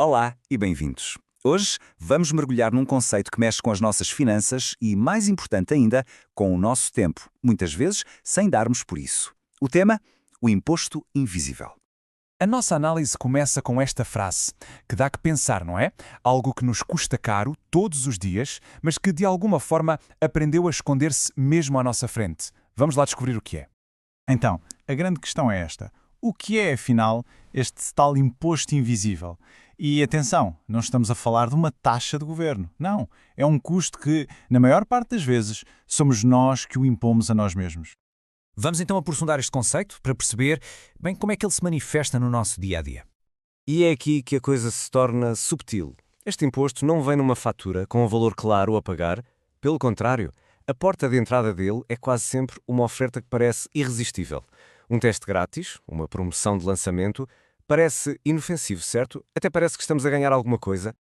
Olá e bem-vindos. Hoje vamos mergulhar num conceito que mexe com as nossas finanças e, mais importante ainda, com o nosso tempo, muitas vezes sem darmos por isso. O tema? O imposto invisível. A nossa análise começa com esta frase, que dá que pensar, não é? Algo que nos custa caro todos os dias, mas que de alguma forma aprendeu a esconder-se mesmo à nossa frente. Vamos lá descobrir o que é. Então, a grande questão é esta. O que é, afinal, este tal imposto invisível? E atenção, não estamos a falar de uma taxa de governo. Não, é um custo que, na maior parte das vezes, somos nós que o impomos a nós mesmos. Vamos então aprofundar este conceito para perceber bem como é que ele se manifesta no nosso dia-a-dia. E é aqui que a coisa se torna subtil. Este imposto não vem numa fatura com um valor claro a pagar. Pelo contrário, a porta de entrada dele é quase sempre uma oferta que parece irresistível. Um teste grátis, uma promoção de lançamento, parece inofensivo, certo? Até parece que estamos a ganhar alguma coisa.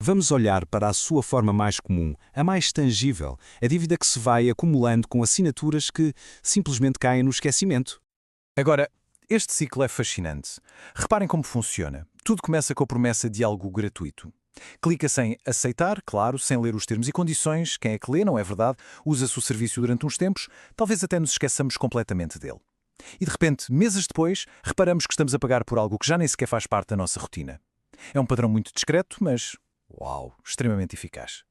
Vamos olhar para a sua forma mais comum, a mais tangível, a dívida que se vai acumulando com assinaturas que simplesmente caem no esquecimento. Agora, este ciclo é fascinante. Reparem como funciona. Tudo começa com a promessa de algo gratuito. Clica-se em aceitar, claro, sem ler os termos e condições. Quem é que lê, não é verdade? Usa-se o serviço durante uns tempos, talvez até nos esqueçamos completamente dele. E de repente, meses depois, reparamos que estamos a pagar por algo que já nem sequer faz parte da nossa rotina. É um padrão muito discreto, mas, uau, extremamente eficaz.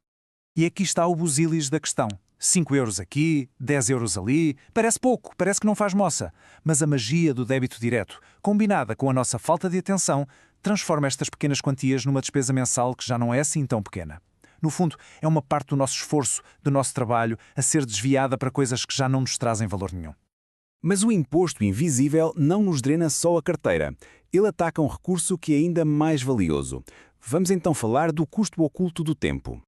E aqui está o busilis da questão. 5 euros aqui, 10 euros ali, parece pouco, parece que não faz moça. Mas a magia do débito direto, combinada com a nossa falta de atenção, transforma estas pequenas quantias numa despesa mensal que já não é assim tão pequena. No fundo, é uma parte do nosso esforço, do nosso trabalho, a ser desviada para coisas que já não nos trazem valor nenhum. Mas o imposto invisível não nos drena só a carteira. Ele ataca um recurso que é ainda mais valioso. Vamos então falar do custo oculto do tempo.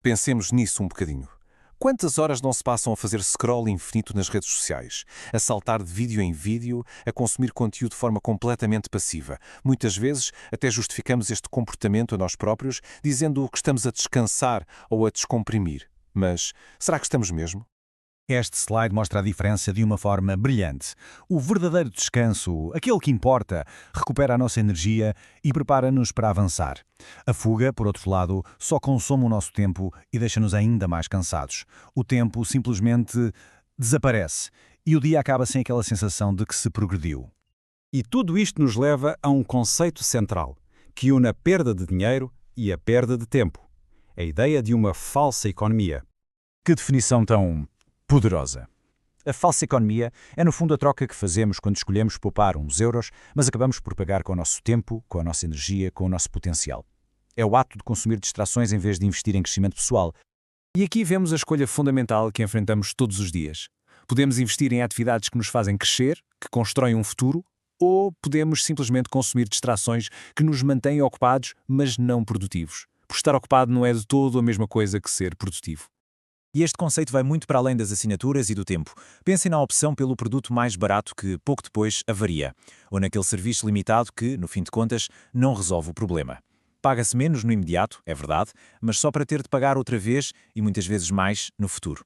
Pensemos nisso um bocadinho. Quantas horas não se passam a fazer scroll infinito nas redes sociais, a saltar de vídeo em vídeo, a consumir conteúdo de forma completamente passiva? Muitas vezes até justificamos este comportamento a nós próprios, dizendo que estamos a descansar ou a descomprimir. Mas será que estamos mesmo? Este slide mostra a diferença de uma forma brilhante. O verdadeiro descanso, aquele que importa, recupera a nossa energia e prepara-nos para avançar. A fuga, por outro lado, só consome o nosso tempo e deixa-nos ainda mais cansados. O tempo simplesmente desaparece e o dia acaba sem aquela sensação de que se progrediu. E tudo isto nos leva a um conceito central, que une a perda de dinheiro e a perda de tempo. A ideia de uma falsa economia. Que definição tão poderosa. A falsa economia é, no fundo, a troca que fazemos quando escolhemos poupar uns euros, mas acabamos por pagar com o nosso tempo, com a nossa energia, com o nosso potencial. É o ato de consumir distrações em vez de investir em crescimento pessoal. E aqui vemos a escolha fundamental que enfrentamos todos os dias. Podemos investir em atividades que nos fazem crescer, que constroem um futuro, ou podemos simplesmente consumir distrações que nos mantêm ocupados, mas não produtivos. Por estar ocupado não é de todo a mesma coisa que ser produtivo. E este conceito vai muito para além das assinaturas e do tempo. Pensem na opção pelo produto mais barato que, pouco depois, avaria. Ou naquele serviço limitado que, no fim de contas, não resolve o problema. Paga-se menos no imediato, é verdade, mas só para ter de pagar outra vez e muitas vezes mais no futuro.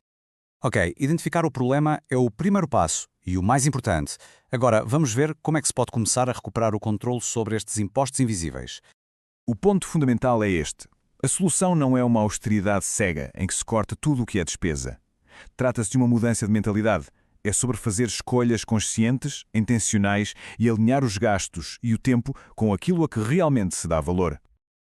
Ok, identificar o problema é o primeiro passo e o mais importante. Agora, vamos ver como é que se pode começar a recuperar o controle sobre estes impostos invisíveis. O ponto fundamental é este. A solução não é uma austeridade cega, em que se corta tudo o que é despesa. Trata-se de uma mudança de mentalidade. É sobre fazer escolhas conscientes, intencionais e alinhar os gastos e o tempo com aquilo a que realmente se dá valor.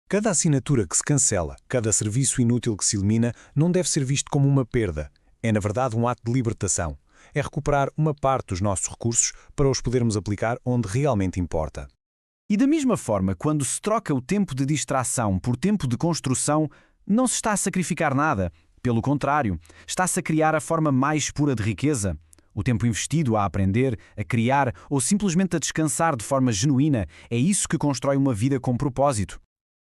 Cada assinatura que se cancela, cada serviço inútil que se elimina, não deve ser visto como uma perda. É, na verdade, um ato de libertação. É recuperar uma parte dos nossos recursos para os podermos aplicar onde realmente importa. E da mesma forma, quando se troca o tempo de distração por tempo de construção, não se está a sacrificar nada. Pelo contrário, está-se a criar a forma mais pura de riqueza. O tempo investido a aprender, a criar ou simplesmente a descansar de forma genuína é isso que constrói uma vida com propósito.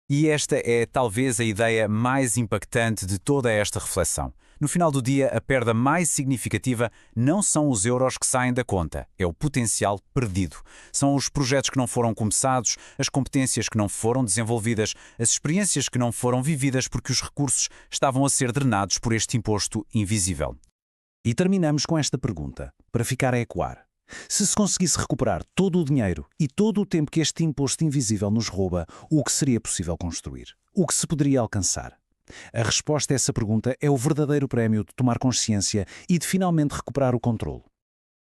E esta é talvez a ideia mais impactante de toda esta reflexão. No final do dia, a perda mais significativa não são os euros que saem da conta, é o potencial perdido. São os projetos que não foram começados, as competências que não foram desenvolvidas, as experiências que não foram vividas porque os recursos estavam a ser drenados por este imposto invisível. E terminamos com esta pergunta, para ficar a ecoar. Se conseguisse recuperar todo o dinheiro e todo o tempo que este imposto invisível nos rouba, o que seria possível construir? O que se poderia alcançar? A resposta a essa pergunta é o verdadeiro prémio de tomar consciência e de finalmente recuperar o controle.